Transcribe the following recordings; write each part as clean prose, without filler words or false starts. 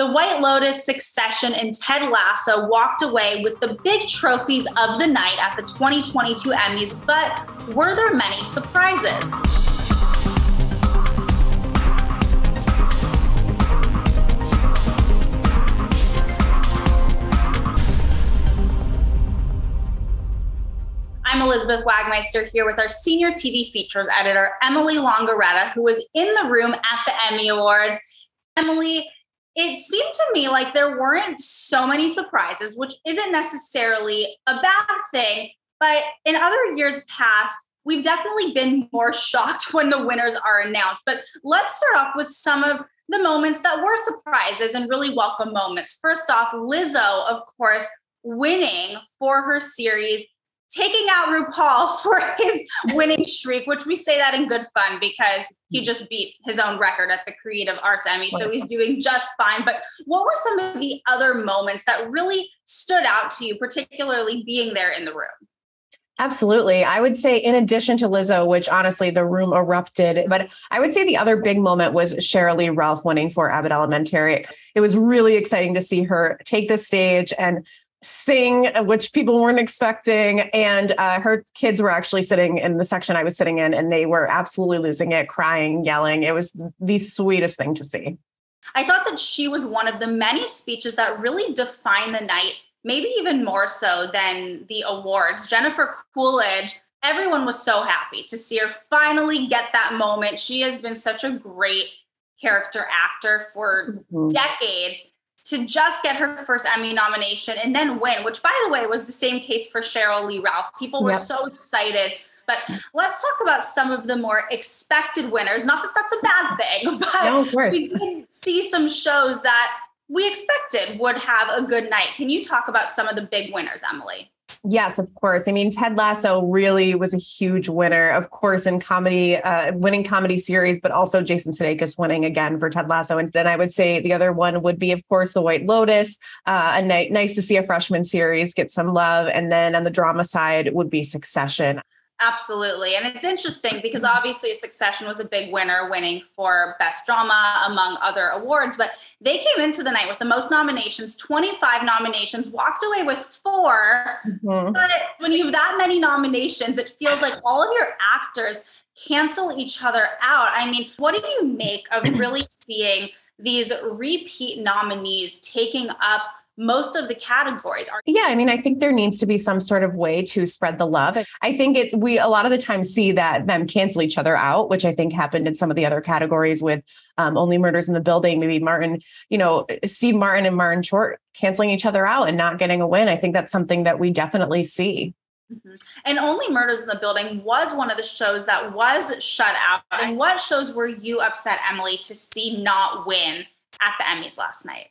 The White Lotus, Succession, and Ted Lasso walked away with the big trophies of the night at the 2022 Emmys, but were there many surprises? I'm Elizabeth Wagmeister here with our senior TV features editor, Emily Longeretta, who was in the room at the Emmy Awards. Emily, it seemed to me like there weren't so many surprises, which isn't necessarily a bad thing, but in other years past, we've definitely been more shocked when the winners are announced. But let's start off with some of the moments that were surprises and really welcome moments. First off, Lizzo, of course, winning for her series, taking out RuPaul for his winning streak, which we say that in good fun because he just beat his own record at the Creative Arts Emmy. So he's doing just fine. But what were some of the other moments that really stood out to you, particularly being there in the room? Absolutely. I would say in addition to Lizzo, which honestly the room erupted, but I would say the other big moment was Sheryl Lee Ralph winning for Abbott Elementary. It was really exciting to see her take the stage and sing, which people weren't expecting. And her kids were actually sitting in the section I was sitting in, and they were absolutely losing it, crying, yelling. It was the sweetest thing to see. I thought that she was one of the many speeches that really defined the night, maybe even more so than the awards. Jennifer Coolidge, everyone was so happy to see her finally get that moment. She has been such a great character actor for decades. To just get her first Emmy nomination and then win, which by the way, was the same case for Sheryl Lee Ralph. People were so excited. But let's talk about some of the more expected winners. Not that that's a bad thing, but we did see some shows that we expected would have a good night. Can you talk about some of the big winners, Emily? Yes, of course. I mean, Ted Lasso really was a huge winner, of course, in comedy, winning comedy series, but also Jason Sudeikis winning again for Ted Lasso. And then I would say the other one would be, of course, The White Lotus. Nice to see a freshman series get some love. And then on the drama side would be Succession. Absolutely. And it's interesting because obviously Succession was a big winner, winning for Best Drama, among other awards. But they came into the night with the most nominations, 25 nominations, walked away with 4. But when you have that many nominations, it feels like all of your actors cancel each other out. I mean, what do you make of really seeing these repeat nominees taking up most of the categories? Yeah, I mean, I think there needs to be some sort of way to spread the love. I think we a lot of the time see that them cancel each other out, which I think happened in some of the other categories with Only Murders in the Building, maybe Martin, Steve Martin and Martin Short canceling each other out and not getting a win. I think that's something that we definitely see. And Only Murders in the Building was one of the shows that was shut out. And what shows were you upset, Emily, to see not win at the Emmys last night?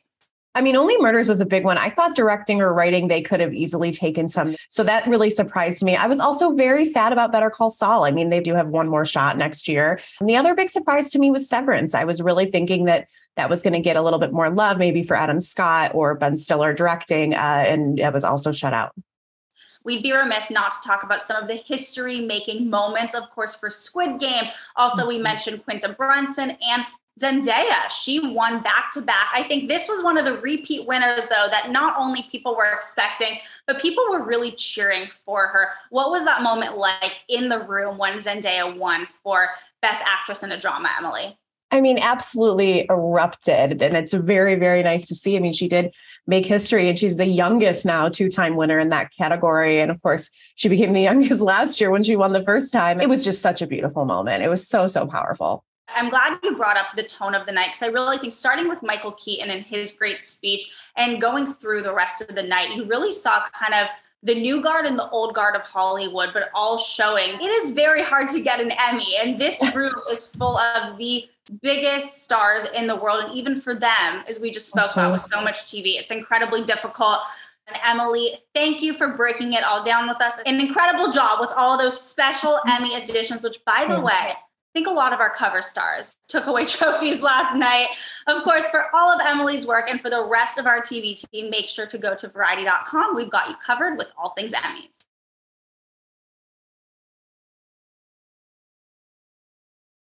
I mean, Only Murders was a big one. I thought directing or writing, they could have easily taken some. So that really surprised me. I was also very sad about Better Call Saul. I mean, they do have one more shot next year. And the other big surprise to me was Severance. I was really thinking that was going to get a little bit more love, maybe for Adam Scott or Ben Stiller directing. And it was also shut out. We'd be remiss not to talk about some of the history-making moments, of course, for Squid Game. Also, we mentioned Quinta Brunson and Zendaya. She won back-to-back. I think this was one of the repeat winners, though, that not only people were expecting, but people were really cheering for her. What was that moment like in the room when Zendaya won for Best Actress in a Drama, Emily? I mean, absolutely erupted. And it's very, very nice to see. I mean, she did make history and she's the youngest now 2-time winner in that category. And of course, she became the youngest last year when she won the first time. It was just such a beautiful moment. It was so, so powerful. I'm glad you brought up the tone of the night because I really think starting with Michael Keaton and his great speech and going through the rest of the night, you really saw kind of the new guard and the old guard of Hollywood, but all showing it is very hard to get an Emmy. And this group is full of the biggest stars in the world. And even for them, as we just spoke about with so much TV, it's incredibly difficult. And Emily, thank you for breaking it all down with us. An incredible job with all those special Emmy editions, which by the way, I think a lot of our cover stars took away trophies last night. Of course, for all of Emily's work and for the rest of our TV team, make sure to go to variety.com. We've got you covered with all things Emmys.